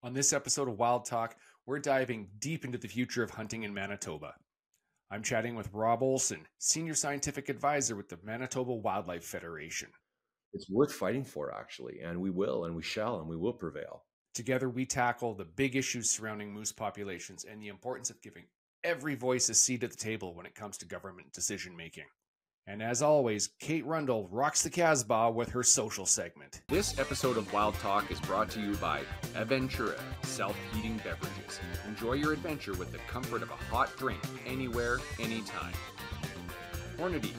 On this episode of Wild Talk, we're diving deep into the future of hunting in Manitoba. I'm chatting with Rob Olson, Senior Scientific Advisor with the Manitoba Wildlife Federation. It's worth fighting for, actually, and we will, and we shall, and we will prevail. Together, we tackle the big issues surrounding moose populations and the importance of giving every voice a seat at the table when it comes to government decision-making. And as always, Kate Rundle rocks the Casbah with her social segment. This episode of Wild Talk is brought to you by Aventura Self-Heating Beverages. Enjoy your adventure with the comfort of a hot drink anywhere, anytime. Hornady,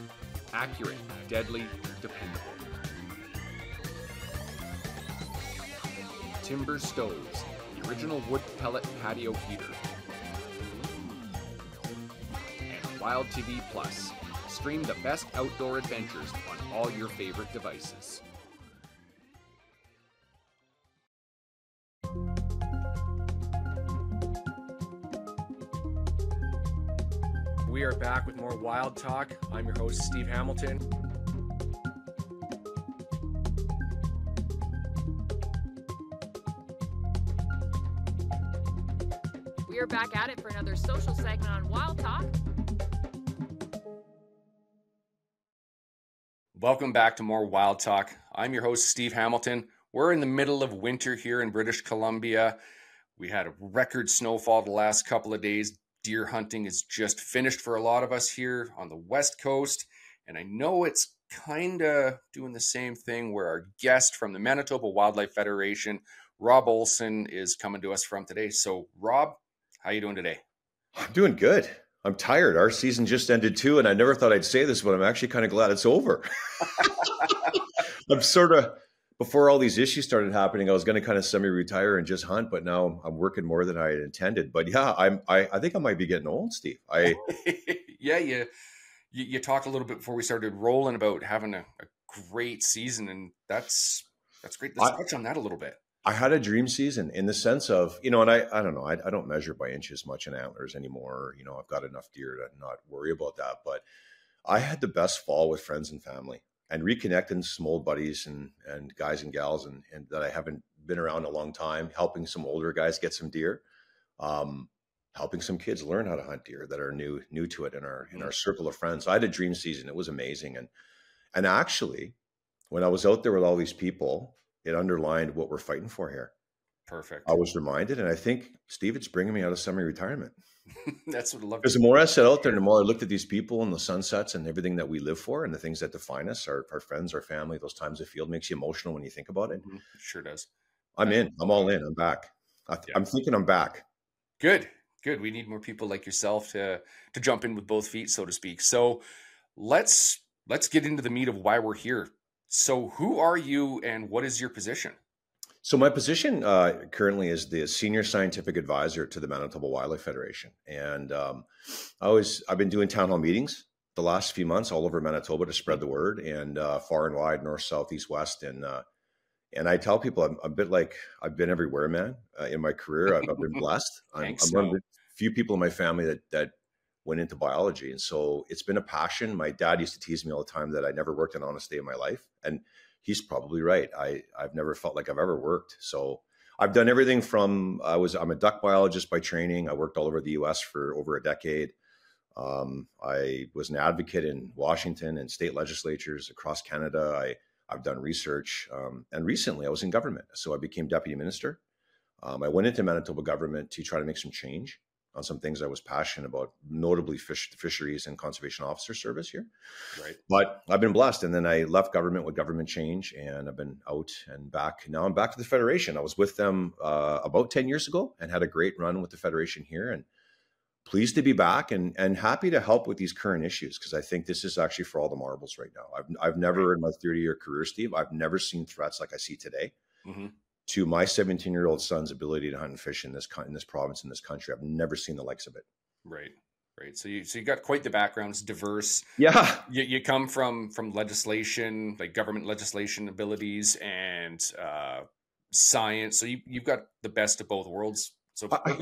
accurate, deadly, dependable. Timber Stoves, the original wood pellet patio heater. And Wild TV Plus. Stream the best outdoor adventures on all your favorite devices. We are back with more Wild Talk. I'm your host, Steve Hamilton. We are back at it for another social segment on Wild Talk. Welcome back to more Wild Talk. I'm your host, Steve Hamilton. We're in the middle of winter here in British Columbia. We had a record snowfall the last couple of days. Deer hunting is just finished for a lot of us here on the West Coast. And I know it's kind of doing the same thing where our guest from the Manitoba Wildlife Federation, Rob Olson, is coming to us from today. So Rob, how you doing today? I'm doing good. I'm tired. Our season just ended too, and I never thought I'd say this, but I'm actually kind of glad it's over. I'm sort of, before all these issues started happening, I was going to kind of semi-retire and just hunt, but now I'm working more than I had intended. But yeah, I think I might be getting old, Steve. Yeah, you talked a little bit before we started rolling about having a great season, and that's great. Let's touch on that a little bit. I had a dream season in the sense of, and I don't know, I don't measure by inches much in antlers anymore. I've got enough deer to not worry about that. But I had the best fall with friends and family and reconnecting some old buddies and guys and gals and that I haven't been around a long time, helping some older guys get some deer, helping some kids learn how to hunt deer that are new to it in our circle of friends. So I had a dream season. It was amazing. And actually, when I was out there with all these people, it underlined what we're fighting for here. Perfect. I was reminded, and I think, Steve, it's bringing me out of semi-retirement. That's what I love. Because the more I sat out there, the more I looked at these people and the sunsets and everything that we live for and the things that define us, our friends, our family, those times of field makes you emotional when you think about it. Mm-hmm. It sure does. I'm in. I'm all in. I'm back. I'm thinking I'm back. Good. We need more people like yourself to jump in with both feet, so to speak. So let's get into the meat of why we're here. So who are you and what is your position? So my position currently is the Senior Scientific Advisor to the Manitoba Wildlife Federation. And I've been doing town hall meetings the last few months all over Manitoba to spread the word and far and wide, north, south, east, west. And I tell people I'm a bit like I've been everywhere, man. In my career, I've been blessed. I'm one of the few people in my family that went into biology. And so it's been a passion. My dad used to tease me all the time that I never worked an honest day in my life. And he's probably right. I've never felt like I've ever worked. So I've done everything from, I'm a duck biologist by training. I worked all over the US for over a decade. I was an advocate in Washington and state legislatures across Canada. I've done research. And recently I was in government. So I became deputy minister. I went into Manitoba government to try to make some change on some things I was passionate about, notably fisheries and conservation officer service here. Right. But I've been blessed. And then I left government with government change and I've been out and back. Now I'm back to the Federation. I was with them about 10 years ago and had a great run with the Federation here and pleased to be back and happy to help with these current issues because I think this is actually for all the marbles right now. I've never in my 30-year career, Steve, I've never seen threats like I see today. Mm-hmm. To my 17-year-old son's ability to hunt and fish in this province, in this country. I've never seen the likes of it. Right. So you got quite the background. It's diverse. Yeah. You come from legislation, like government legislation abilities and science. So you've got the best of both worlds. So I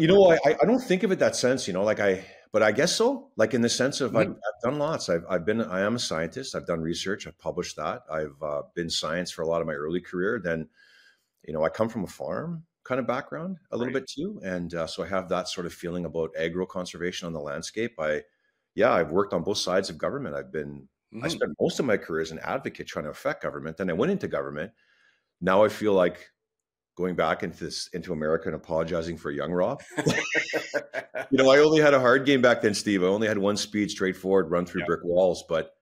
don't think of it that sense, but I guess so. Like in the sense of I've done lots. I am a scientist. I've done research. I've published that. I've been science for a lot of my early career. Then, I come from a farm, kind of background a little Right. bit too. And so I have that sort of feeling about agro conservation on the landscape. I've worked on both sides of government. I spent most of my career as an advocate trying to affect government. Then I went into government. Now I feel like going back into America and apologizing for young Rob. I only had a hard game back then, Steve. I only had one speed, straightforward, run through brick walls. But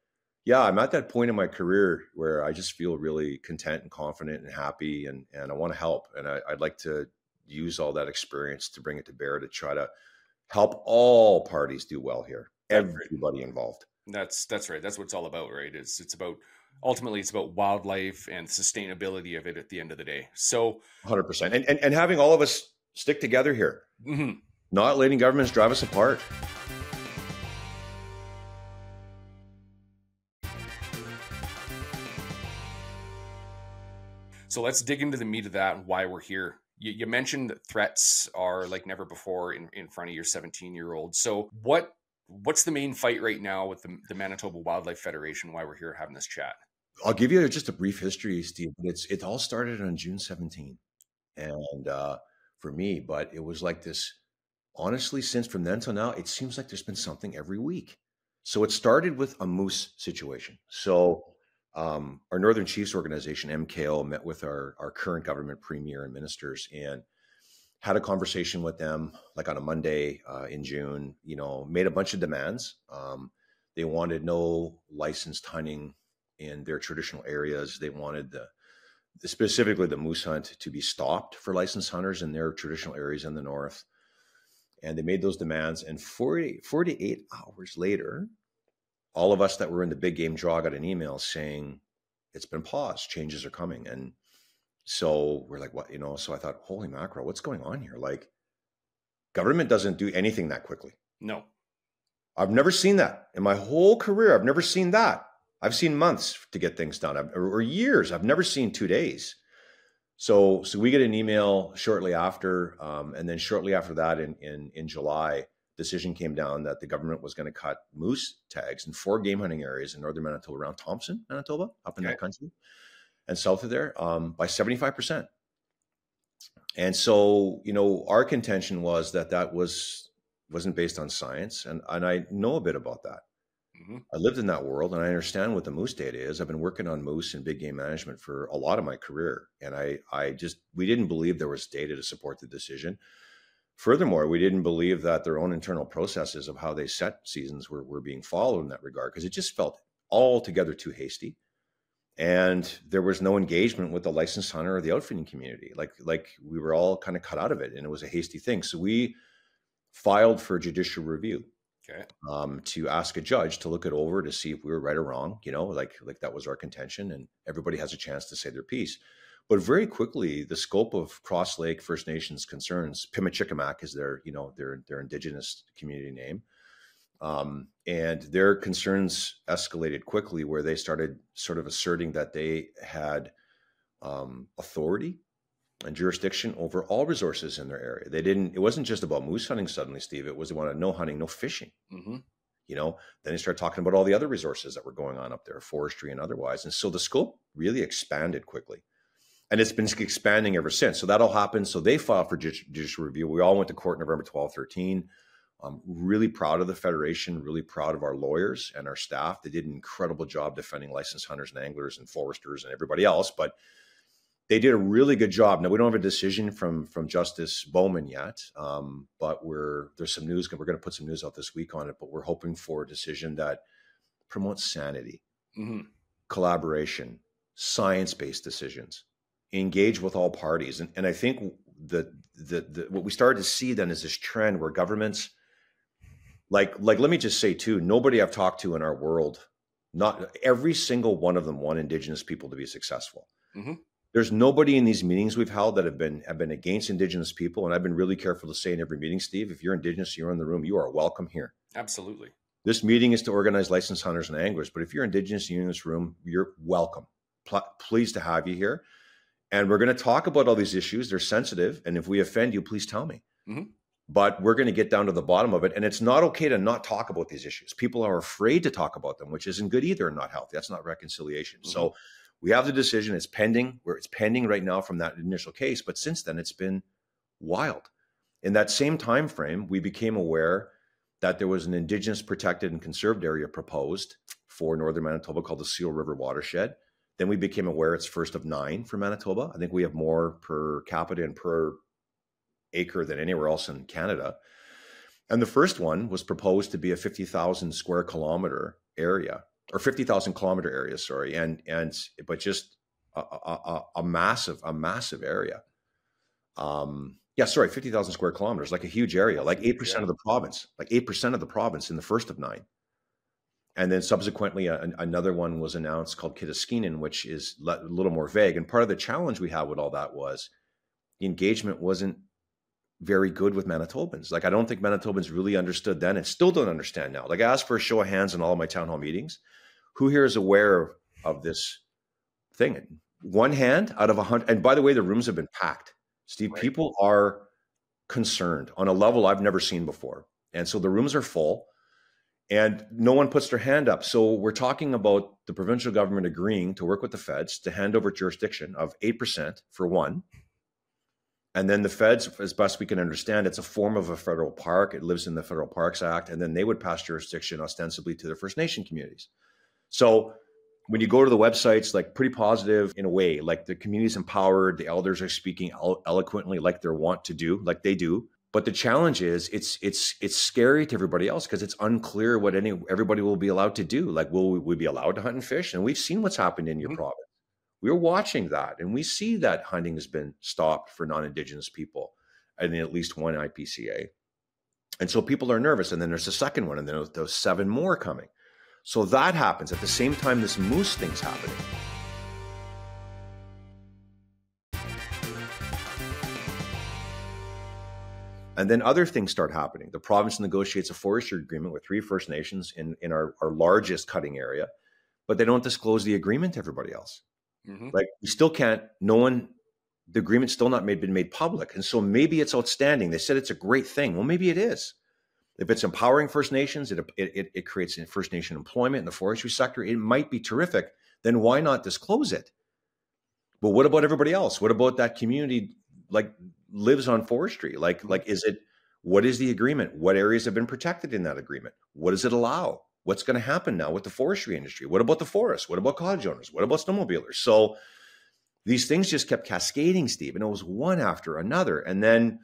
yeah, I'm at that point in my career where I just feel really content and confident and happy, and I want to help. And I'd like to use all that experience to bring it to bear to try to help all parties do well here. Everybody involved. That's right. That's what it's all about, right? Ultimately it's about wildlife and sustainability of it at the end of the day. So 100%. And having all of us stick together here, not letting governments drive us apart. So let's dig into the meat of that and why we're here. You mentioned that threats are like never before in front of your 17-year-old. So what's the main fight right now with the Manitoba Wildlife Federation? Why we're here having this chat? I'll give you just a brief history, Steve. It all started on June 17th, and for me, but it was like this. Honestly, since from then till now, it seems like there's been something every week. So it started with a moose situation. So our Northern Chiefs organization, MKO, met with our current government premier and ministers and had a conversation with them like on a Monday in June, made a bunch of demands. They wanted no licensed hunting in their traditional areas. They wanted specifically the moose hunt to be stopped for licensed hunters in their traditional areas in the north. And they made those demands. And 48 hours later, all of us that were in the big game draw got an email saying it's been paused, changes are coming. And so we're like, what, so I thought, holy mackerel, what's going on here? Like, government doesn't do anything that quickly. No. I've never seen that in my whole career. I've never seen that. I've seen months to get things done or years. I've never seen 2 days. So we get an email shortly after, and then shortly after that in July, decision came down that the government was going to cut moose tags in 4 game hunting areas in northern Manitoba, around Thompson, Manitoba, up in that country, and south of there, by 75%. And so, our contention was that wasn't based on science, and I know a bit about that. I lived in that world and I understand what the moose data is. I've been working on moose and big game management for a lot of my career. And we didn't believe there was data to support the decision. Furthermore, we didn't believe that their own internal processes of how they set seasons were being followed in that regard, because it just felt altogether too hasty. And there was no engagement with the licensed hunter or the outfitting community. Like we were all kind of cut out of it, and it was a hasty thing. So we filed for judicial review. To ask a judge to look it over to see if we were right or wrong, like that was our contention, and everybody has a chance to say their piece. But very quickly, the scope of Cross Lake First Nations concerns, Pimachikamak is their indigenous community name, and their concerns escalated quickly, where they started sort of asserting that they had authority and jurisdiction over all resources in their area. It wasn't just about moose hunting suddenly, Steve. It was they wanted no hunting, no fishing. Then they started talking about all the other resources that were going on up there, forestry and otherwise. And so the scope really expanded quickly. And it's been expanding ever since. So that all happened. So they filed for judicial review. We all went to court November 12, 13. I'm really proud of the Federation, really proud of our lawyers and our staff. They did an incredible job defending licensed hunters and anglers and foresters and everybody else. But they did a really good job. Now, we don't have a decision from Justice Bowman yet, but there's some news. We're going to put some news out this week on it, but we're hoping for a decision that promotes sanity, collaboration, science-based decisions, engage with all parties. And I think what we started to see then is this trend where governments, like let me just say too, nobody I've talked to in our world, not every single one of them want Indigenous people to be successful. There's nobody in these meetings we've held that have been against Indigenous people. And I've been really careful to say in every meeting, Steve, if you're Indigenous, you're in the room, you are welcome here. Absolutely. This meeting is to organize licensed hunters and anglers. But if you're Indigenous, you're in this room, you're welcome. Pleased to have you here. And we're going to talk about all these issues. They're sensitive. And if we offend you, please tell me. But we're going to get down to the bottom of it. And it's not okay to not talk about these issues. People are afraid to talk about them, which isn't good either and not healthy. That's not reconciliation. So we have the decision. It's pending right now from that initial case. But since then, it's been wild. In that same time frame, we became aware that there was an Indigenous protected and conserved area proposed for northern Manitoba called the Seal River Watershed. Then we became aware it's first of 9 for Manitoba. I think we have more per capita and per acre than anywhere else in Canada. And the first one was proposed to be a 50,000 square kilometer area, or 50,000 kilometer area, sorry, but just a massive area. 50,000 square kilometers, like a huge area, like 8% of the province, in the first of 9. And then subsequently, another one was announced called Kittaskinan, which is a little more vague. And part of the challenge we had with all that was the engagement wasn't very good with Manitobans. Like, I don't think Manitobans really understood then and still don't understand now. Like, I asked for a show of hands in all of my town hall meetings. Who here is aware of this thing? One hand out of 100. And by the way, the rooms have been packed. Steve, right. People are concerned on a level I've never seen before. And so the rooms are full and no one puts their hand up. So we're talking about the provincial government agreeing to work with the feds to hand over jurisdiction of 8% for one. And then the feds, as best we can understand, it's a form of a federal park. It lives in the Federal Parks Act. And then they would pass jurisdiction ostensibly to the First Nation communities. So when you go to the websites, like, pretty positive in a way, like the community's empowered, the elders are speaking eloquently like they're wont to do, like they do. But the challenge is it's scary to everybody else because it's unclear what everybody will be allowed to do. Like, will we be allowed to hunt and fish? And we've seen what's happened in your province. We're watching that, and we see that hunting has been stopped for non-Indigenous people in at least one IPCA. And so people are nervous. And then there's a second one, and then there's 7 more coming. So that happens at the same time this moose thing's happening. And then other things start happening. The province negotiates a forestry agreement with 3 First Nations in our largest cutting area, but they don't disclose the agreement to everybody else. Mm-hmm. Like, we still can't, the agreement's still not been made public. And so maybe it's outstanding. They said it's a great thing. Well, maybe it is. If it's empowering First Nations, it creates First Nation employment in the forestry sector. It might be terrific. Then why not disclose it? But what about everybody else? What about that community, like, lives on forestry? Like, what is the agreement? What areas have been protected in that agreement? What does it allow? What's going to happen now with the forestry industry? What about the forest? What about cottage owners? What about snowmobilers? So these things just kept cascading, Steve, and it was one after another. And then,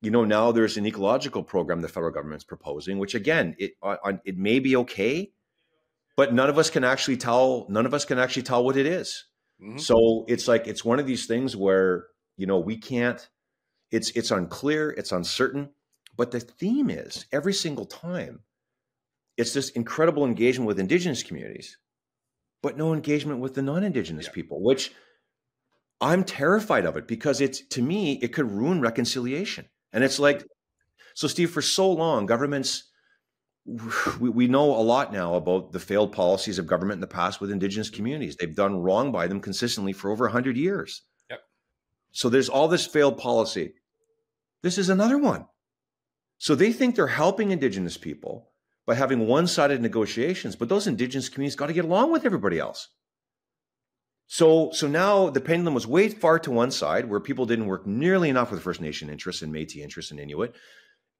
now there's an ecological program the federal government's proposing, which, again, it may be okay, but none of us can actually tell what it is. Mm-hmm. So it's one of these things where, we can't, it's unclear, it's uncertain, but the theme is every single time, it's this incredible engagement with Indigenous communities, but no engagement with the non-Indigenous people, which I'm terrified of it because to me, it could ruin reconciliation. And it's like, so Steve, for so long, governments, we know a lot now about the failed policies of government in the past with Indigenous communities. They've done wrong by them consistently for over 100 years. Yep. So there's all this failed policy. This is another one. So they think they're helping Indigenous people by having one-sided negotiations, but those Indigenous communities got to get along with everybody else. So now the pendulum was way far to one side where people didn't work nearly enough with First Nation interests and Métis interests and Inuit.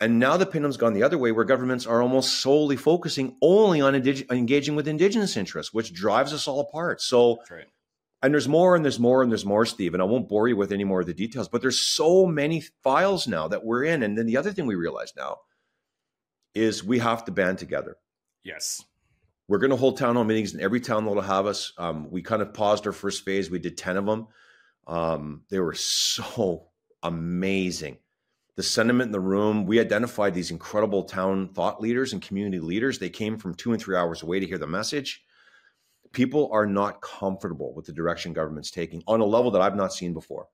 And now the pendulum's gone the other way where governments are almost solely focusing only on engaging with Indigenous interests, which drives us all apart. So, right. And there's more and there's more and there's more, Steve, and I won't bore you with any more of the details, but there's so many files now that we're in. And then the other thing we realize now is we have to band together. Yes. We're going to hold town hall meetings in every town that'll have us. We kind of paused our first phase. We did 10 of them. They were so amazing. The sentiment in the room, we identified these incredible town thought leaders and community leaders. They came from 2 and 3 hours away to hear the message. People are not comfortable with the direction government's taking on a level that I've not seen before.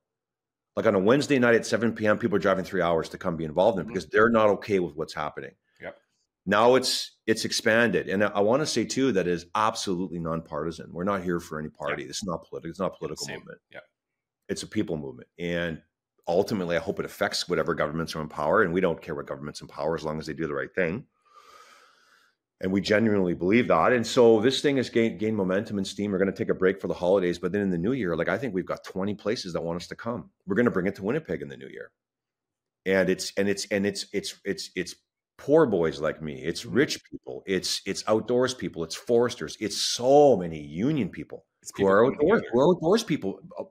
Like on a Wednesday night at 7 p.m., people are driving 3 hours to come be involved in it because they're not okay with what's happening. Yep. Now it's expanded. And I want to say too, that is absolutely nonpartisan. We're not here for any party. This is not political. It's not a political movement. Yep. It's a people movement. And ultimately, I hope it affects whatever governments are in power. And we don't care what governments in power as long as they do the right thing. And we genuinely believe that. And so this thing has gained momentum and steam. We're going to take a break for the holidays. But then in the new year, I think we've got 20 places that want us to come. We're going to bring it to Winnipeg in the new year. And it's poor boys like me. It's rich people. It's outdoors people. It's foresters. It's so many union people It's who people are coming outdoors. together. Who are outdoors people. A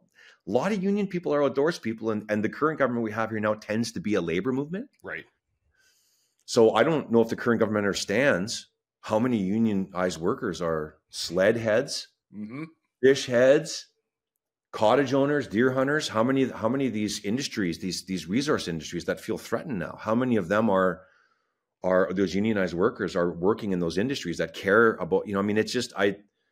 lot of union people are outdoors people, and the current government we have here now tends to be a labor movement. Right. So I don't know if the current government understands how many unionized workers are sled heads, fish heads, cottage owners, deer hunters. How many of these industries, these resource industries that feel threatened now? How many of them are those unionized workers are working in those industries that care about, I mean, it's just,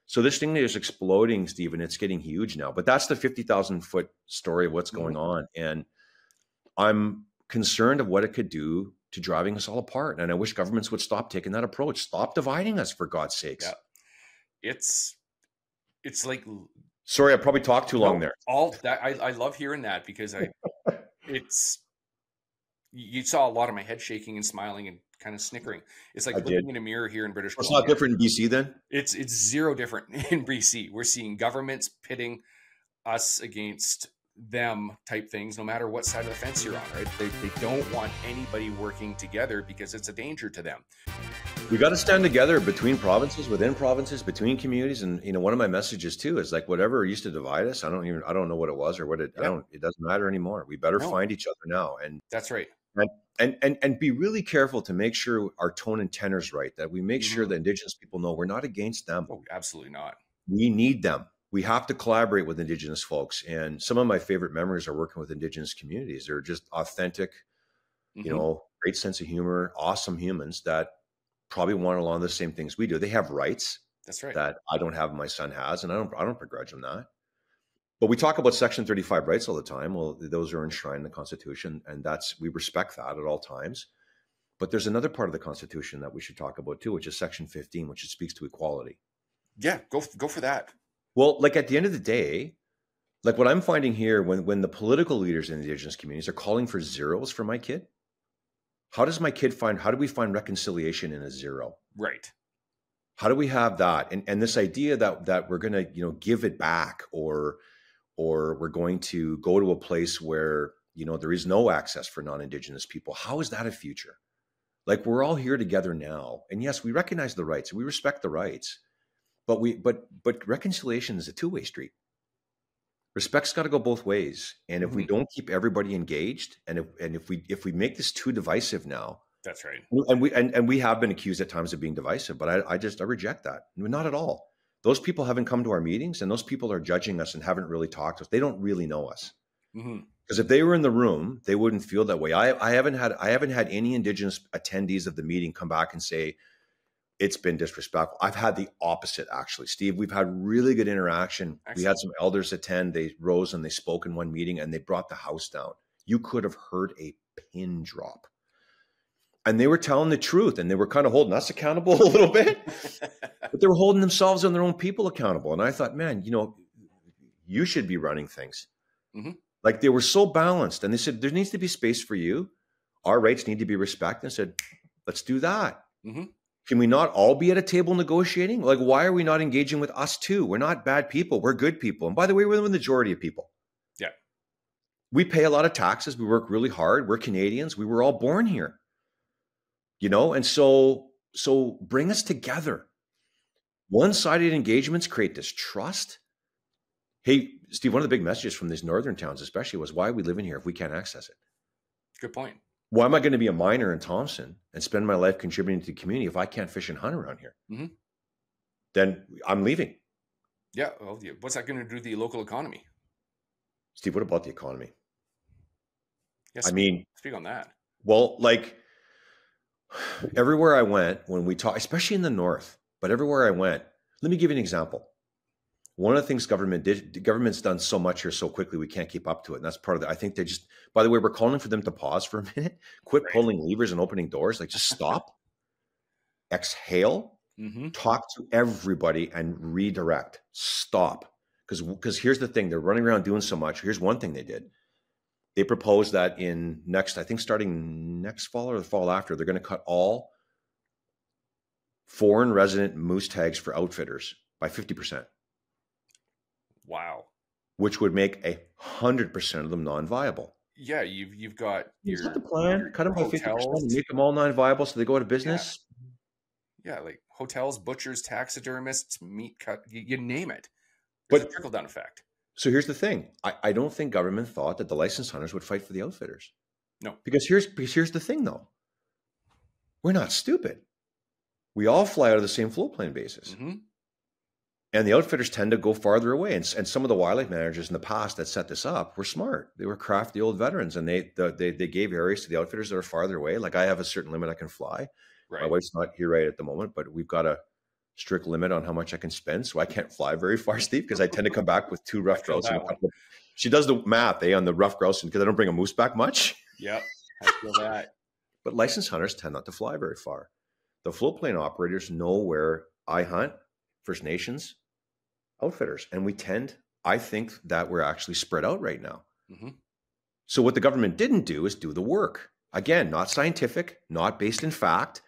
so this thing is exploding, Stephen. It's getting huge now, but that's the 50,000 foot story of what's going on. And I'm concerned of what it could do to driving us all apart. And I wish governments would stop taking that approach. Stop dividing us, for God's sakes. Yeah. It's like, sorry, I probably talked too long there. All that I love hearing that, because you saw a lot of my head shaking and smiling and kind of snickering. It's like looking in a mirror here in British Columbia. It's not different in BC then? It's zero different in BC. We're seeing governments pitting us against them type things, no matter what side of the fence you're on, right? They don't want anybody working together because it's a danger to them. We got to stand together between provinces, within provinces, between communities. And, one of my messages too is like, whatever used to divide us, I don't know what it was or it doesn't matter anymore. We better find each other now. And that's right. And be really careful to make sure our tone and tenor is right, that we make sure that Indigenous people know we're not against them. Oh, absolutely not. We need them. We have to collaborate with Indigenous folks. And some of my favorite memories are working with Indigenous communities. They're just authentic, great sense of humor, awesome humans that probably want a lot of the same things we do. They have rights. That's right. That I don't have, my son has, and I don't begrudge him that. But we talk about Section 35 rights all the time. Well, those are enshrined in the Constitution, and we respect that at all times. But there's another part of the Constitution that we should talk about too, which is Section 15, which speaks to equality. Yeah, go for that. Well, like at the end of the day, like what I'm finding here, when the political leaders in the Indigenous communities are calling for zeros for my kid, how do we find reconciliation in a zero? Right. How do we have that? And this idea that we're going to, give it back, or we're going to go to a place where, there is no access for non-Indigenous people. How is that a future? Like, we're all here together now. And yes, we recognize the rights, we respect the rights, but reconciliation is a two-way street. Respect's got to go both ways. And if we don't keep everybody engaged, and if we make this too divisive now, that's right. And we have been accused at times of being divisive, but I reject that. Not at all. Those people haven't come to our meetings, and those people are judging us and haven't really talked to us. They don't really know us. Because if they were in the room, they wouldn't feel that way. I haven't had any Indigenous attendees of the meeting come back and say it's been disrespectful. I've had the opposite, actually, Steve. We've had really good interaction. Excellent. We had some elders attend. They rose and they spoke in one meeting, and they brought the house down. You could have heard a pin drop. And they were telling the truth, and they were kind of holding us accountable a little bit, but they were holding themselves and their own people accountable. And I thought, man, you should be running things. Like, they were so balanced, and they said, there needs to be space for you. Our rights need to be respected. And I said, let's do that. Can we not all be at a table negotiating? Like, why are we not engaging with us too? We're not bad people. We're good people. And by the way, we're the majority of people. Yeah. We pay a lot of taxes. We work really hard. We're Canadians. We were all born here. And so bring us together. One-sided engagements create distrust. Hey, Steve, one of the big messages from these northern towns especially was, why are we living here if we can't access it? Good point. Why am I going to be a miner in Thompson and spend my life contributing to the community if I can't fish and hunt around here? Then I'm leaving. Yeah. Well, what's that going to do to the local economy? Steve, what about the economy? Yes. Speak on that. Well, like, everywhere I went, when we talk, especially in the north, but everywhere I went, let me give you an example. One of the things government's done so much here so quickly, we can't keep up to it. And that's part of it. I think they just, by the way, we're calling for them to pause for a minute, quit pulling levers and opening doors. Like, just stop, exhale, talk to everybody and redirect. Stop. Because here's the thing, they're running around doing so much. Here's one thing they did. They proposed that I think starting next fall or the fall after, they're going to cut all foreign resident moose tags for outfitters by 50%. Wow. Which would make 100% of them non-viable. Yeah, you've got Is that the your plan? Cut them by 50% hotels. and make them all non-viable so they go out of business? Yeah, like hotels, butchers, taxidermists, meat cut, you name it. There's a trickle-down effect. So here's the thing. I don't think government thought that the licensed hunters would fight for the outfitters. No. Because here's the thing, though. We're not stupid. We all fly out of the same float plane basis. Mm-hmm. And the outfitters tend to go farther away. And some of the wildlife managers in the past that set this up were smart. They were crafty old veterans, and they gave areas to the outfitters that are farther away. Like, I have a certain limit I can fly. Right. My wife's not here right at the moment, but we've got a strict limit on how much I can spend. So I can't fly very far, Steve, because I tend to come back with 2 rough grouse. She does the math, on the rough grouse, because I don't bring a moose back much. Yep, I feel that. But licensed hunters tend not to fly very far. The float plane operators know where I hunt, First Nations, outfitters. And I think that we're actually spread out right now. Mm-hmm. So what the government didn't do is do the work. Again, not scientific, not based in fact.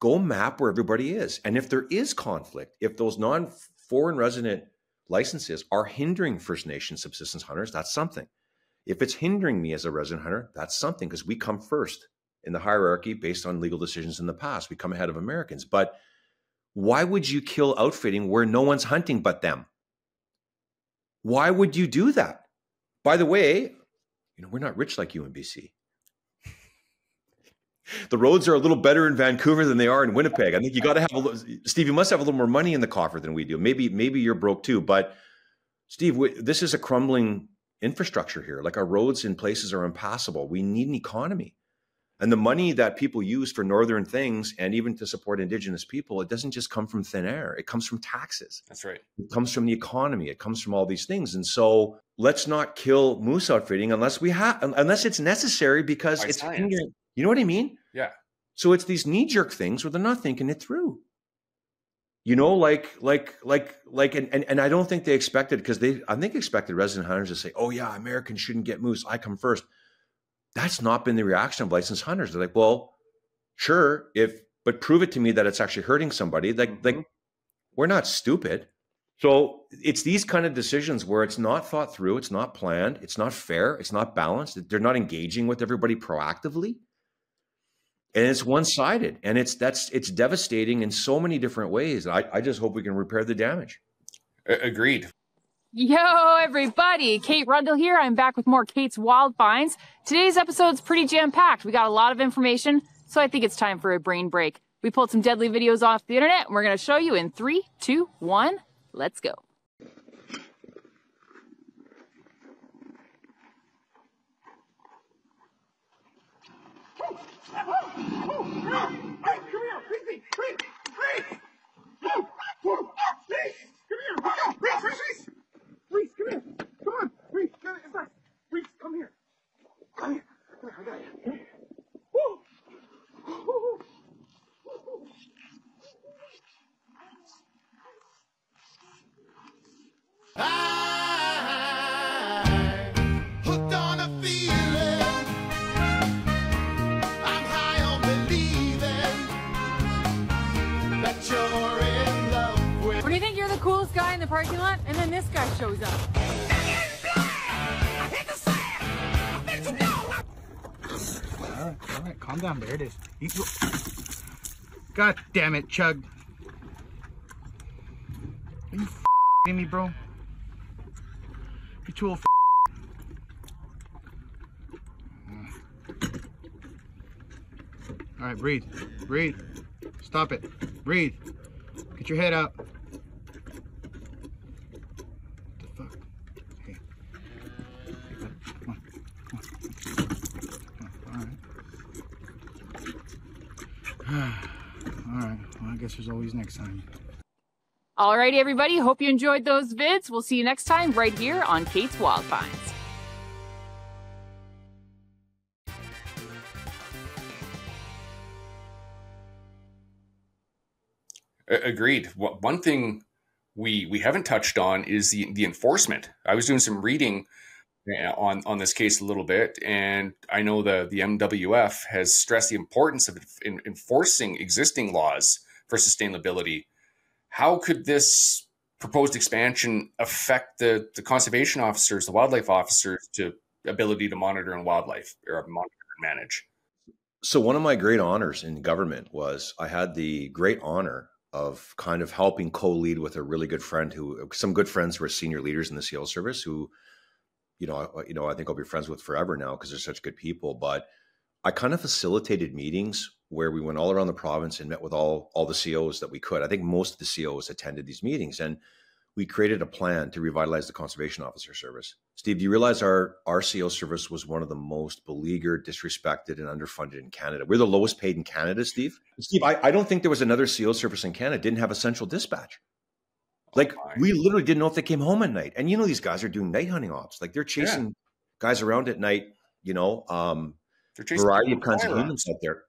Go map where everybody is. And if there is conflict, if those non-foreign resident licenses are hindering First Nation subsistence hunters, that's something. If it's hindering me as a resident hunter, that's something, because we come first in the hierarchy based on legal decisions in the past. We come ahead of Americans. But why would you kill outfitting where no one's hunting but them? Why would you do that? By the way, we're not rich like you in BC. The roads are a little better in Vancouver than they are in Winnipeg. I think you got to have Steve, you must have a little more money in the coffer than we do. Maybe you're broke too. But Steve, this is a crumbling infrastructure here. Like, our roads in places are impassable. We need an economy. And the money that people use for northern things, and even to support Indigenous people, it doesn't just come from thin air. It comes from taxes. That's right. It comes from the economy. It comes from all these things. And so let's not kill moose outfitting unless it's necessary, because it's hindering. You know what I mean? Yeah. So it's these knee-jerk things where they're not thinking it through. And I don't think they expected, because I think expected resident hunters to say, "Oh yeah, Americans shouldn't get moose. I come first." That's not been the reaction of licensed hunters. They're like, "Well, sure, but prove it to me that it's actually hurting somebody." Like we're not stupid. So it's these kind of decisions where it's not thought through, it's not planned, it's not fair, it's not balanced. They're not engaging with everybody proactively. And it's one-sided, and it's devastating in so many different ways. I just hope we can repair the damage. Agreed. Yo, everybody. Kate Rundle here. I'm back with more Kate's Wild Finds. Today's episode's pretty jam-packed. We got a lot of information, so I think it's time for a brain break. We pulled some deadly videos off the internet, and we're going to show you in 3, 2, 1. Let's go. Parking lot, and then this guy shows up. All right, calm down. There it is. God damn it, Chug. Are you f***ing me, bro? You're too old for All right, breathe. Breathe. Stop it. Breathe. Get your head up. Alright, well, I guess there's always next time. Alrighty, everybody. Hope you enjoyed those vids. We'll see you next time right here on Kate's Wild Finds. Agreed. One thing we haven't touched on is the enforcement. I was doing some reading on this case a little bit, and I know the MWF has stressed the importance of enforcing existing laws for sustainability. How could this proposed expansion affect the conservation officers, the wildlife officers, to ability to monitor and wildlife or monitor and manage. So one of my great honors in government was I had the great honor of kind of helping co-lead with a really good friend some good friends who are senior leaders in the SEAL service who, I think I'll be friends with forever now because they're such good people. But I kind of facilitated meetings where we went all around the province and met with all the COs that we could. I think most of the COs attended these meetings, and we created a plan to revitalize the conservation officer service. Steve, do you realize our CO service was one of the most beleaguered, disrespected, and underfunded in Canada? We're the lowest paid in Canada, Steve. Steve, I don't think there was another CO service in Canada that didn't have a central dispatch. Like, we literally didn't know if they came home at night. And these guys are doing night hunting ops. Like, they're chasing guys around at night, they're chasing variety of kinds of humans out there.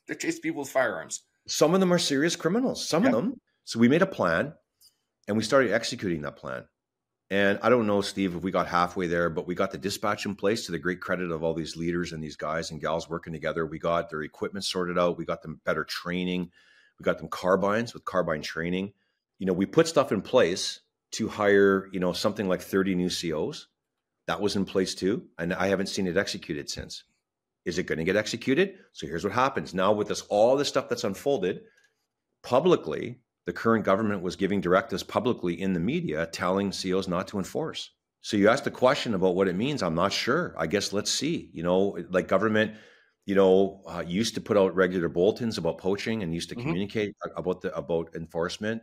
They're chasing people with firearms. Some of them are serious criminals, some of them. So we made a plan. And we started executing that plan. And I don't know, Steve, if we got halfway there, but we got the dispatch in place to the great credit of all these leaders and these guys and gals working together. We got their equipment sorted out. We got them better training. We got them carbines with carbine training. We put stuff in place to hire, something like 30 new COs. That was in place too. And I haven't seen it executed since. Is it going to get executed? So here's what happens. Now with all this stuff that's unfolded publicly, the current government was giving directives publicly in the media telling COs not to enforce. So you asked a question about what it means. I'm not sure. I guess let's see. Like government, used to put out regular bulletins about poaching and used to communicate about enforcement.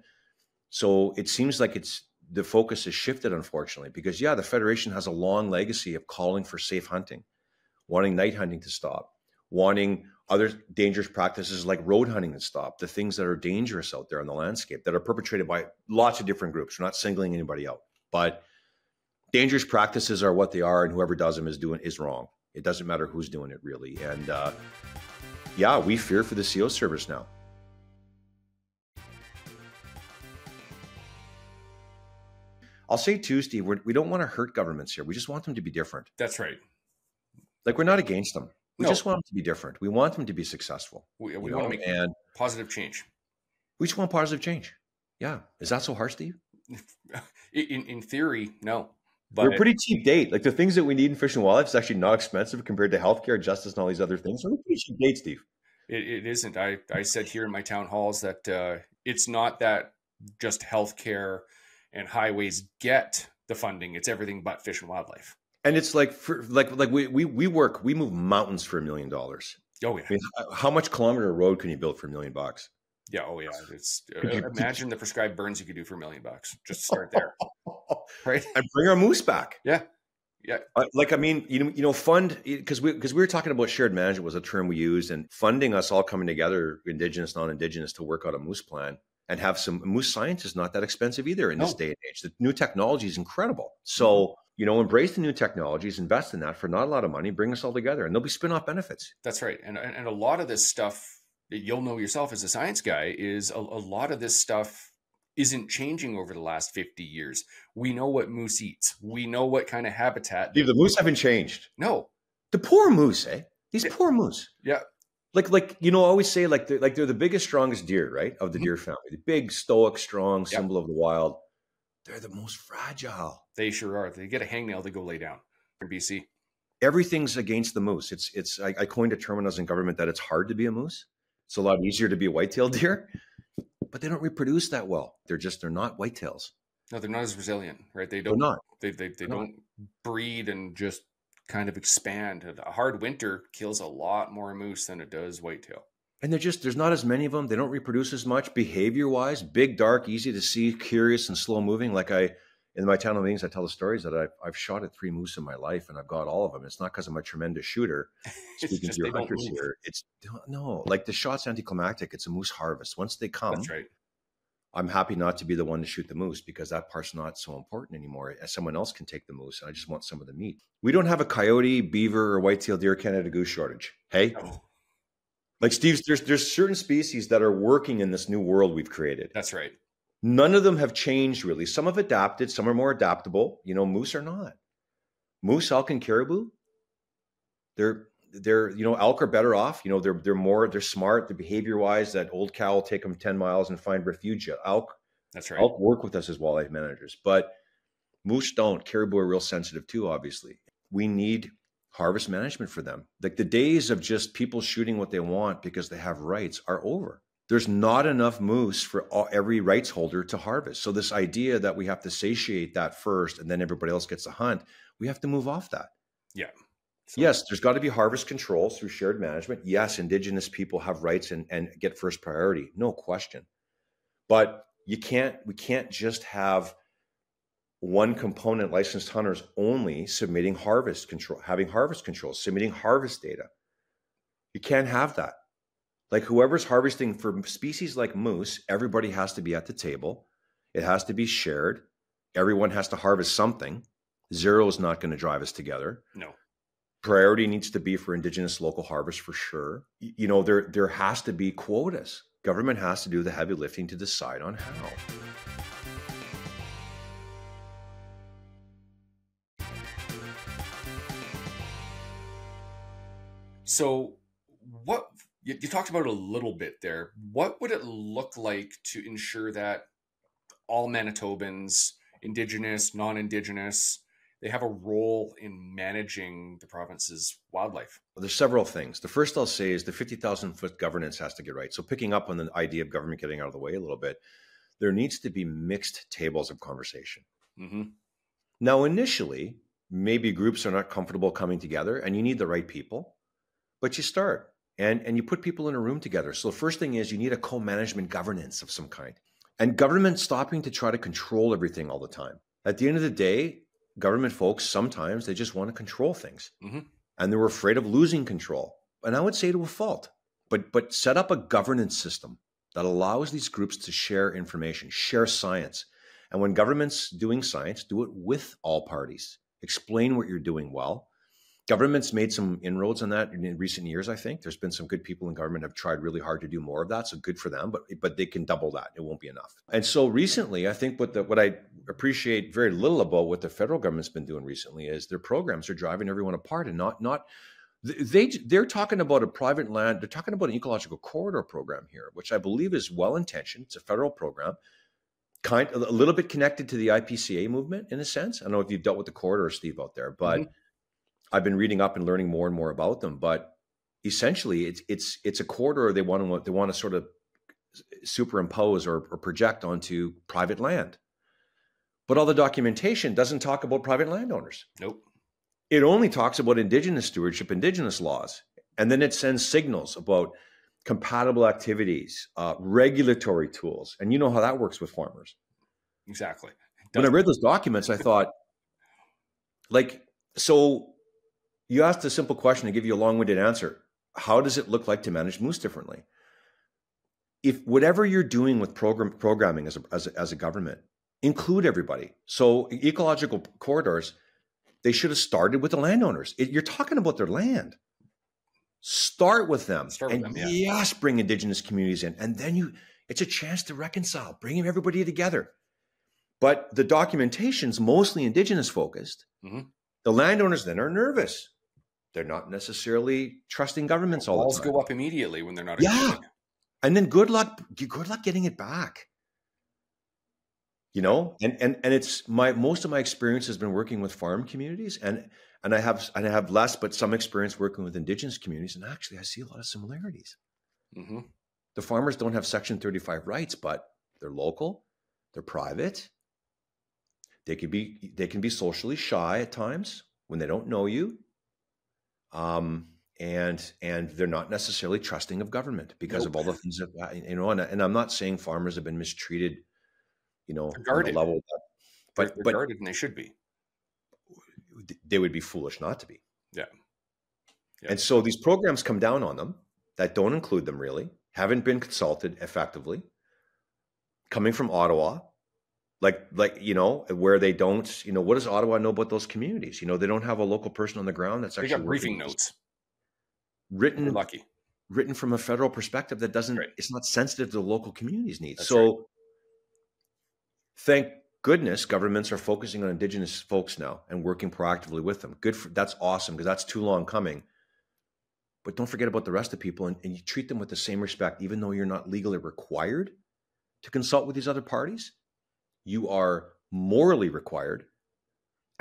So it seems like the focus has shifted, unfortunately, because the Federation has a long legacy of calling for safe hunting, wanting night hunting to stop, wanting other dangerous practices like road hunting to stop, the things that are dangerous out there on the landscape that are perpetrated by lots of different groups. We're not singling anybody out, but dangerous practices are what they are, and whoever does them is wrong. It doesn't matter who's doing it, really. And we fear for the CO service now. I'll say too, Steve, we don't want to hurt governments here. We just want them to be different. That's right. Like, we're not against them. We just want them to be different. We want them to be successful. We want to make positive change. We just want positive change. Yeah. Is that so hard, Steve? In theory, no. But we're a pretty cheap date. Like, the things that we need in fish and wildlife is actually not expensive compared to healthcare, justice, and all these other things. So we're a pretty cheap date, Steve. It isn't. I said here in my town halls that it's not that just healthcare and highways get the funding. It's everything but fish and wildlife. And it's like we move mountains for $1 million. Oh yeah. I mean, how much kilometer of road can you build for $1 million? Yeah. Oh yeah. It's imagine the prescribed burns you could do for $1 million. Just start there, right? And bring our moose back. Yeah. Yeah. Fund, because we were talking about shared management was a term we used, and funding us all coming together, Indigenous, non-Indigenous, to work out a moose plan and have some moose science is not that expensive either in this day and age. The new technology is incredible. So, embrace the new technologies, invest in that for not a lot of money, bring us all together, and there'll be spin-off benefits. That's right. And a lot of this stuff that you'll know yourself as a science guy is a lot of this stuff isn't changing over the last 50 years. We know what moose eats. We know what kind of habitat. Dude, the moose haven't changed. No. The poor moose, eh? These poor moose. Yeah. I always say they're the biggest, strongest deer, right? Of the deer family. The big, stoic, strong symbol of the wild. They're the most fragile. They sure are. They get a hangnail, they go lay down in BC. Everything's against the moose. I coined a term when I was in government that it's hard to be a moose. It's a lot easier to be a white-tailed deer, but they don't reproduce that well. They're not whitetails. No, they're not as resilient, right? They don't. They don't breed and just kind of expand. A hard winter kills a lot more moose than it does whitetail. And there's not as many of them. They don't reproduce as much behavior-wise. Big, dark, easy to see, curious, and slow-moving. In my town meetings, I tell the stories that I've shot at 3 moose in my life, and I've got all of them. It's not because I'm a tremendous shooter. Speaking to your hunters here, the shot's anticlimactic. It's a moose harvest. Once they come, that's right. I'm happy not to be the one to shoot the moose because that part's not so important anymore. Someone else can take the moose, and I just want some of the meat. We don't have a coyote, beaver, or white-tailed deer Canada goose shortage. Hey? No. Like, Steve, there's certain species that are working in this new world we've created. That's right. None of them have changed, really. Some have adapted. Some are more adaptable. Moose are not. Moose, elk, and caribou, they're elk are better off. They're smart. They're behavior-wise. That old cow will take them 10 miles and find refuge. Elk, that's right. Elk work with us as wildlife managers, but moose don't. Caribou are real sensitive too, obviously. we need harvest management for them. Like the days of just people shooting what they want because they have rights are over. There's not enough moose for every rights holder to harvest. So this idea that we have to satiate that first and then everybody else gets to hunt, we have to move off that. Yeah. So, yes, there's got to be harvest controls through shared management. Yes, Indigenous people have rights and get first priority, no question. But we can't just have one component licensed hunters only submitting harvest control, having harvest controls, submitting harvest data. You can't have that. Like whoever's harvesting for species like moose, everybody has to be at the table. It has to be shared. Everyone has to harvest something. Zero is not going to drive us together. No. Priority needs to be for Indigenous local harvest for sure. You know, there has to be quotas. Government has to do the heavy lifting to decide on how. So what you talked about a little bit there. What would it look like to ensure that all Manitobans, Indigenous, non-Indigenous, they have a role in managing the province's wildlife? Well, there's several things. The first I'll say is the 50,000-foot governance has to get right. So picking up on the idea of government getting out of the way a little bit, there needs to be mixed tables of conversation. Mm-hmm. Now, initially, maybe groups are not comfortable coming together and you need the right people, but you start and you put people in a room together. So the first thing is you need a co-management governance of some kind. And government stopping to try to control everything all the time. At the end of the day, government folks, sometimes they just want to control things. Mm-hmm. And they're afraid of losing control. And I would say to a fault, but set up a governance system that allows these groups to share information, share science. And when government's doing science, do it with all parties. Explain what you're doing well. Government's made some inroads on that in recent years, I think. There's been some good people in government have tried really hard to do more of that, so good for them, but they can double that. It won't be enough. And so recently, I think what I appreciate very little about what the federal government's been doing recently is their programs are driving everyone apart and they're talking about a private land, they're talking about an ecological corridor program here, which I believe is well-intentioned. It's a federal program, a little bit connected to the IPCA movement in a sense. I don't know if you've dealt with the corridor, Steve, out there, but mm-hmm. I've been reading up and learning more and more about them, but essentially it's a corridor they want to sort of superimpose or project onto private land. But all the documentation doesn't talk about private landowners. Nope. It only talks about Indigenous stewardship, Indigenous laws. And then it sends signals about compatible activities, regulatory tools. And you know how that works with farmers. Exactly. When I read those documents, I thought, so you asked a simple question to give you a long-winded answer. How does it look like to manage moose differently? If whatever you're doing with programming as a government, include everybody. So ecological corridors, they should have started with the landowners. You're talking about their land. Start with them. Yes, bring Indigenous communities in. And then it's a chance to reconcile, bringing everybody together. But the documentation's mostly Indigenous focused. Mm-hmm. The landowners then are nervous. They're not necessarily trusting governments all the time. Walls go up immediately when they're not. Yeah. And then good luck getting it back. You know, and it's most of my experience has been working with farm communities and I have less, but some experience working with Indigenous communities. And actually I see a lot of similarities. Mm-hmm. The farmers don't have Section 35 rights, but they're local, they're private. They can be socially shy at times when they don't know you. And they're not necessarily trusting of government because of all the things that, and I'm not saying farmers have been mistreated, on the level that, but guarded, and they should be. They would be foolish not to be. Yeah. And so these programs come down on them that don't include them really, haven't been consulted effectively, coming from Ottawa, where they don't, what does Ottawa know about those communities? They don't have a local person on the ground that's actually got briefing notes written from a federal perspective that doesn't, it's not sensitive to the local community's needs. Thank goodness governments are focusing on Indigenous folks now and working proactively with them. That's awesome because that's too long coming. But don't forget about the rest of the people and you treat them with the same respect, even though you're not legally required to consult with these other parties. You are morally required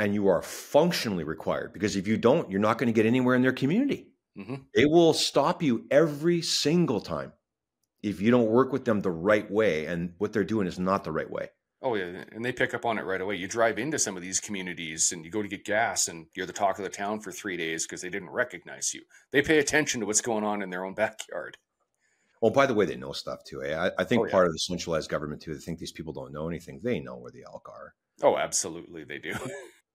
and you are functionally required, because if you don't, you're not going to get anywhere in their community. Mm-hmm. They will stop you every single time if you don't work with them the right way, and what they're doing is not the right way. Oh, yeah. And they pick up on it right away. You drive into some of these communities and you go to get gas and you're the talk of the town for 3 days because they didn't recognize you. They pay attention to what's going on in their own backyard. Well, by the way, they know stuff too. I think yeah. part of the centralized government too, they think these people don't know anything. They know where the elk are. Oh, absolutely. They do.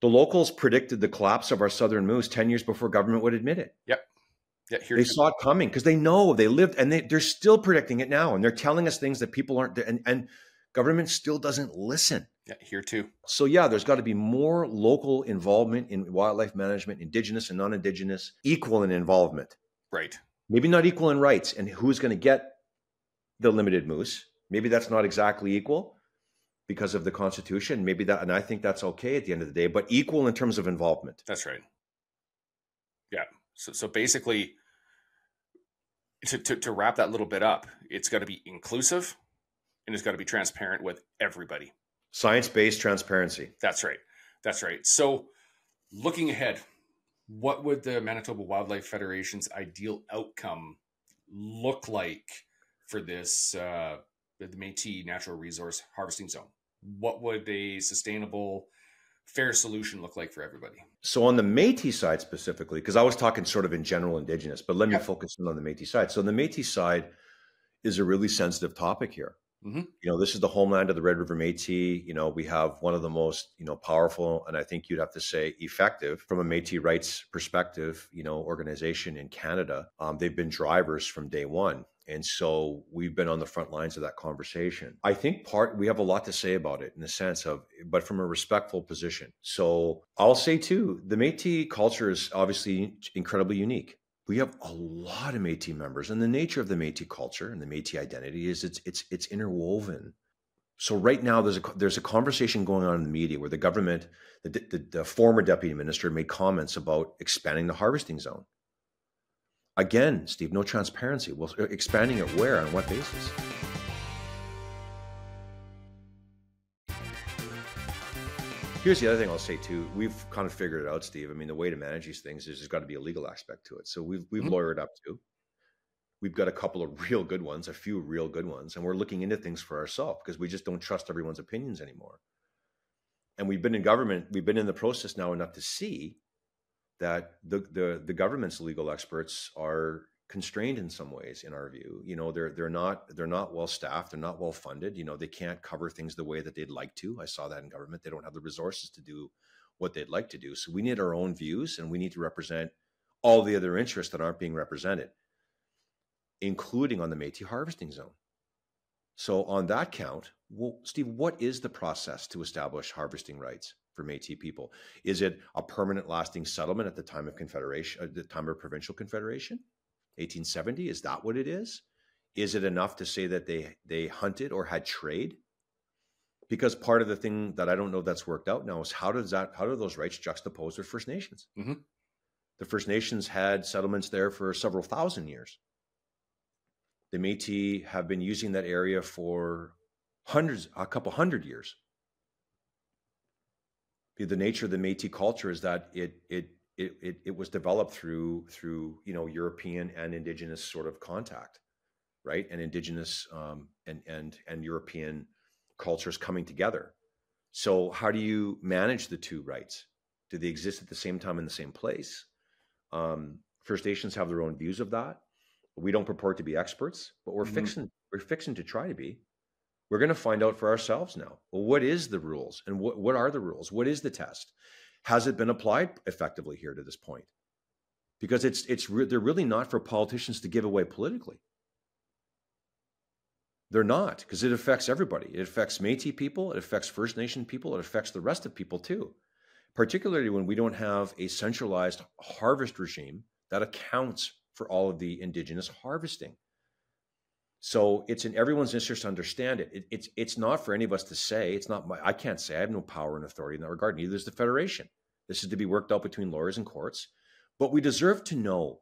The locals predicted the collapse of our southern moose 10 years before government would admit it. Yep. Yeah, they saw it coming because they know, they lived, and they're still predicting it now. And they're telling us things that people aren't, and government still doesn't listen. Yeah, here too. So yeah, there's got to be more local involvement in wildlife management, indigenous and non-indigenous, equal in involvement. Right. Maybe not equal in rights, and who's going to get the limited moose. Maybe that's not exactly equal because of the Constitution. Maybe that, and I think that's okay at the end of the day, but equal in terms of involvement. That's right. Yeah. So basically, to wrap that little bit up, it's got to be inclusive and it's got to be transparent with everybody. Science-based transparency. That's right. That's right. So looking ahead, what would the Manitoba Wildlife Federation's ideal outcome look like for this, the Métis Natural Resource Harvesting Zone? What would a sustainable, fair solution look like for everybody? So on the Métis side specifically, because I was talking sort of in general indigenous, but let me focus in on the Métis side. So the Métis side is a really sensitive topic here. Mm-hmm. You know, this is the homeland of the Red River Métis. You know, we have one of the most, powerful, and I think you'd have to say effective from a Métis rights perspective, organization in Canada. They've been drivers from day one. And so we've been on the front lines of that conversation. I think we have a lot to say about it in the sense of, but from a respectful position. So I'll say too, the Métis culture is obviously incredibly unique. We have a lot of Métis members, and the nature of the Métis culture and the Métis identity is it's interwoven. So right now there's a conversation going on in the media where the government, the former deputy minister made comments about expanding the harvesting zone. Again, Steve, no transparency. Well, expanding it where, on what basis? Here's the other thing I'll say too. We've kind of figured it out, Steve. I mean, the way to manage these things is there's got to be a legal aspect to it. So we've lawyered up too. We've got a couple of real good ones, a few real good ones, and we're looking into things for ourselves because we just don't trust everyone's opinions anymore. And we've been in government, we've been in the process now enough to see that the government's legal experts are constrained in some ways, in our view. They're not well staffed, they're not well funded. They can't cover things the way that they'd like to. I saw that in government. They don't have the resources to do what they'd like to do. So we need our own views, and we need to represent all the other interests that aren't being represented, including on the Métis harvesting zone. So on that count, well, Steve, what is the process to establish harvesting rights for Métis people? Is it a permanent lasting settlement at the time of Confederation, at the time of provincial Confederation, 1870? Is that what it is? Is it enough to say that they hunted or had trade? Because part of the thing that I don't know that's worked out now is how do those rights juxtapose with First Nations? Mm-hmm. The First Nations had settlements there for several thousand years. The Métis have been using that area for a couple hundred years. The nature of the Métis culture is that it was developed through European and indigenous sort of contact, right? And indigenous and European cultures coming together. So how do you manage the two rights? Do they exist at the same time in the same place? First Nations have their own views of that. We don't purport to be experts, but we're fixing to try to be. We're going to find out for ourselves now. Well, what is the rules, and what are the rules? What is the test? Has it been applied effectively here to this point? Because they're really not for politicians to give away politically. They're not, because it affects everybody. It affects Métis people, it affects First Nation people, it affects the rest of people too. Particularly when we don't have a centralized harvest regime that accounts for all of the indigenous harvesting. So it's in everyone's interest to understand it. It's not for any of us to say. I can't say. I have no power and authority in that regard. Neither does the Federation. This is to be worked out between lawyers and courts. But we deserve to know.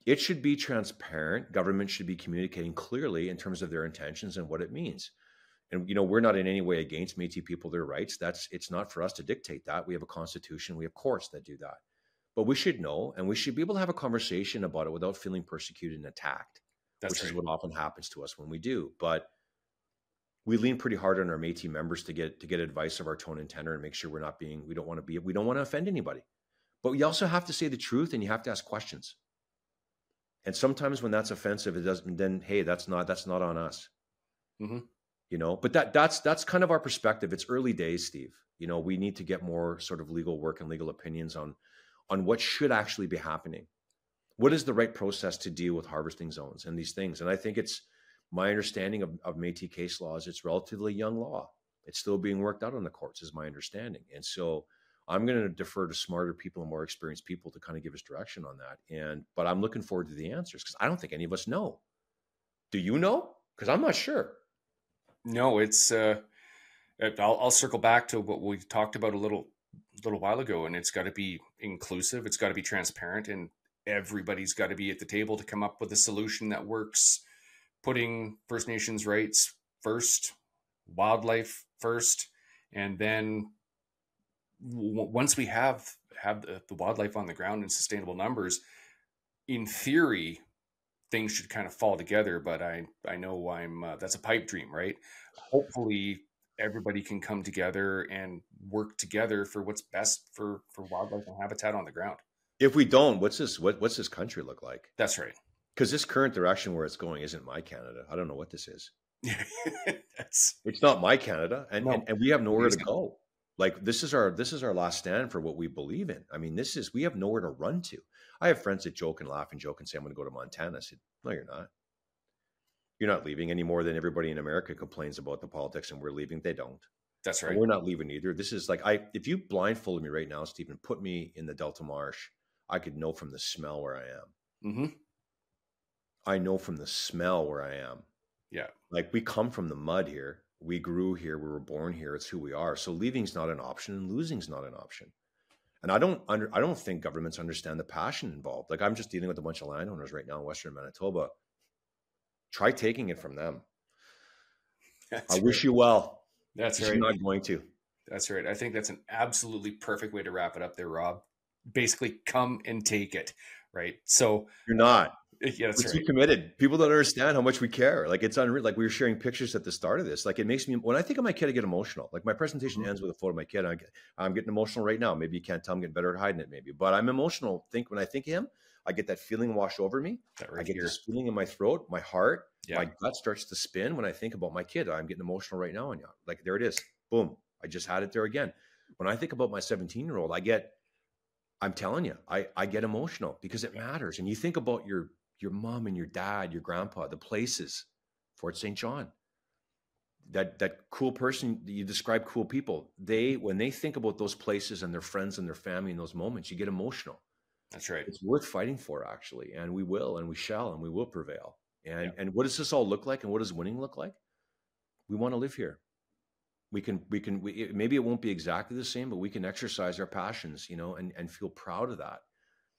It should be transparent. Government should be communicating clearly in terms of their intentions and what it means. And, we're not in any way against Métis people, their rights. It's not for us to dictate that. We have a constitution. We have courts that do that. But we should know, and we should be able to have a conversation about it without feeling persecuted and attacked, which is what often happens to us when we do. But we lean pretty hard on our Métis members to get advice of our tone and tenor and make sure we don't want to offend anybody. But we also have to say the truth, and you have to ask questions. And sometimes when that's offensive, it doesn't. Then hey, that's not on us. But that's kind of our perspective. It's early days, Steve. We need to get more sort of legal work and legal opinions on what should actually be happening. What is the right process to deal with harvesting zones and these things? And I think it's my understanding of Métis case law is it's relatively young law. It's still being worked out on the courts, is my understanding. And so I'm going to defer to smarter people and more experienced people to kind of give us direction on that. But I'm looking forward to the answers because I don't think any of us know. Do you know? Because I'm not sure. No, it's. I'll circle back to what we talked about a little while ago, and it's got to be inclusive. It's got to be transparent, and everybody's got to be at the table to come up with a solution that works. Putting First Nations rights first, wildlife first, and then once we have the wildlife on the ground in sustainable numbers, in theory, things should kind of fall together. But I know that's a pipe dream, right? Hopefully, everybody can come together and work together for what's best for wildlife and habitat on the ground. If we don't, what's this country look like? That's right. Because this current direction where it's going isn't my Canada. I don't know what this is. It's not my Canada, and we have nowhere to go. Like this is our last stand for what we believe in. I mean, we have nowhere to run to. I have friends that joke and laugh and say, I'm going to go to Montana. I said, no, you're not. You're not leaving any more than everybody in America complains about the politics and we're leaving. They don't. That's right. And we're not leaving either. This is like, if you blindfolded me right now, Stephen, put me in the Delta Marsh, I could know from the smell where I am. I know from the smell where I am. Yeah. Like we come from the mud here. We grew here. We were born here. It's who we are. So leaving's not an option and losing's not an option. And I don't think governments understand the passion involved. Like I'm just dealing with a bunch of landowners right now in Western Manitoba. Try taking it from them. I wish you well. That's right. You're not going to. That's right. I think that's an absolutely perfect way to wrap it up there, Rob. Basically, come and take it, right? So you're not. Yeah, that's right. Too committed. People don't understand how much we care. Like it's unreal. Like we were sharing pictures at the start of this. Like it makes me, when I think of my kid, I get emotional. Like my presentation ends with a photo of my kid. I'm getting emotional right now. Maybe you can't tell I'm getting better at hiding it, maybe. But I'm emotional. When I think of him, I get that feeling wash over me. I get this feeling in my throat, my heart, my gut starts to spin when I think about my kid. I'm getting emotional right now. And like, there it is. Boom. I just had it there again. When I think about my 17-year-old, I'm telling you, I get emotional because it matters. And you think about your mom and your dad, your grandpa, the places, Fort St. John, that cool person, you describe cool people. When they think about those places and their friends and their family in those moments, you get emotional. That's right. It's worth fighting for, actually. And we will, and we shall, and we will prevail. And what does this all look like? And what does winning look like? We want to live here. Maybe it won't be exactly the same, but we can exercise our passions, and feel proud of that.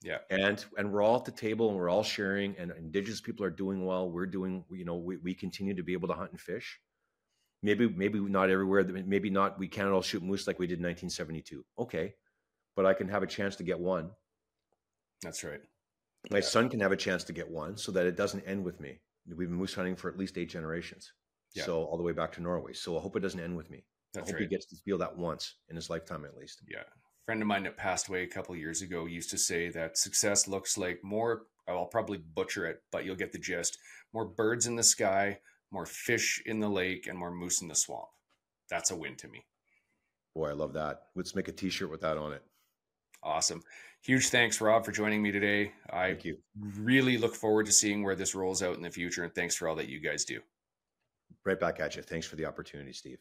Yeah. And we're all at the table and we're all sharing, and Indigenous people are doing well. We're doing, we continue to be able to hunt and fish. Maybe not everywhere. Maybe not. We can't all shoot moose like we did in 1972. Okay. But I can have a chance to get one. That's right. My son can have a chance to get one so that it doesn't end with me. We've been moose hunting for at least 8 generations. Yeah. So all the way back to Norway. So I hope it doesn't end with me. I hope he gets to feel that once in his lifetime, at least. Yeah. A friend of mine that passed away a couple of years ago used to say that success looks like more, I'll probably butcher it, but you'll get the gist, more birds in the sky, more fish in the lake, and more moose in the swamp. That's a win to me. Boy, I love that. Let's make a t-shirt with that on it. Awesome. Huge thanks, Rob, for joining me today. Thank you. Really look forward to seeing where this rolls out in the future, and thanks for all that you guys do. Right back at you. Thanks for the opportunity, Steve.